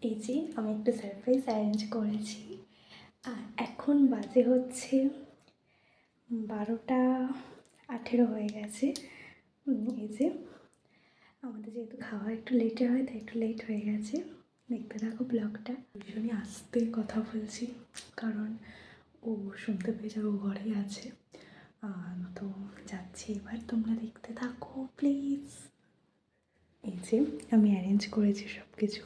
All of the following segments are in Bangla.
এই যে আমি একটা সারপ্রাইজ অ্যারেঞ্জ করেছি, আর এখন বাজে হচ্ছে 12:18 হয়ে গেছে। এই যে আমাদের যেহেতু খাওয়া একটু লেটে হয়, তাই একটু লেট হয়ে গেছে। দেখতে থাকো ব্লগটা। ভীষণই আস্তে কথা বলছি, কারণ ও শুনতে পেয়ে যাবে, ও ঘরেই আছে। তো যাচ্ছি এবার, তোমরা দেখতে থাকো প্লিজ। এই যে আমি অ্যারেঞ্জ করেছি সব কিছু,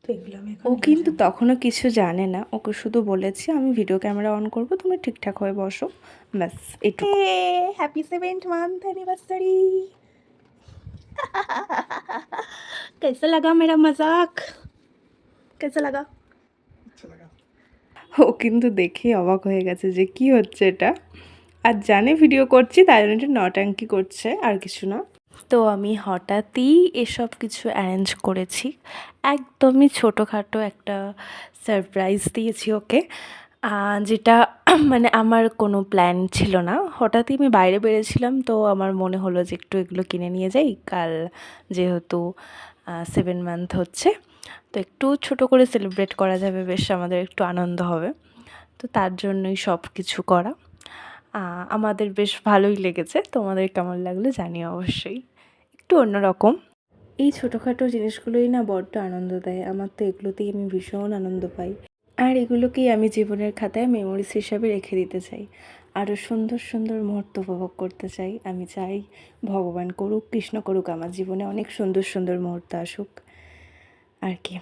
তো এগুলো আমি এখন ও কিন্তু তখনও কিছু জানে না, ওকে শুধু বলেছি আমি ভিডিও ক্যামেরা অন করবো, তুমি ঠিকঠাক হয়ে বসো, ব্যাস এটুকু। Happy 7th month anniversary. कैसा लगा मेरा मजाक? कैसा लगा? ও কিন্তু দেখেই অবাক হয়ে গেছে যে কি হচ্ছে এটা, আর জানে ভিডিও করছি, তাই জন্য এটা নটাঙ্কি করছে, আর কিছু না। তো আমি হঠাৎই এসব কিছু অ্যারেঞ্জ করেছি, একদমই ছোটোখাটো একটা সারপ্রাইজ দিয়েছি ওকে, যেটা মানে আমার কোনো প্ল্যান ছিল না। হঠাৎই আমি বাইরে বেরিয়েছিলাম, তো আমার মনে হলো যে একটু এগুলো কিনে নিয়ে যাই, কাল যেহেতু 7 মান্থ হচ্ছে, তো একটু ছোট করে সেলিব্রেট করা যাবে, বেশ আমাদের একটু আনন্দ হবে। তো তার জন্যই সব কিছু করা। আমাদের বেশ ভালোই লেগেছে, তোমাদের কেমন লাগলো জানিও অবশ্যই। একটু অন্যরকম। এই ছোটোখাটো জিনিসগুলোই না বড্ড আনন্দ দেয়, আমার তো এগুলোতেই আমি ভীষণ আনন্দ পাই, আর এগুলোকেই আমি জীবনের খাতায় মেমোরিজ হিসাবে রেখে দিতে চাই। আরও সুন্দর সুন্দর মুহূর্ত উপভোগ করতে চাই। আমি চাই ভগবান করুক, কৃষ্ণ করুক, আমার জীবনে অনেক সুন্দর সুন্দর মুহূর্ত আসুক আর কি।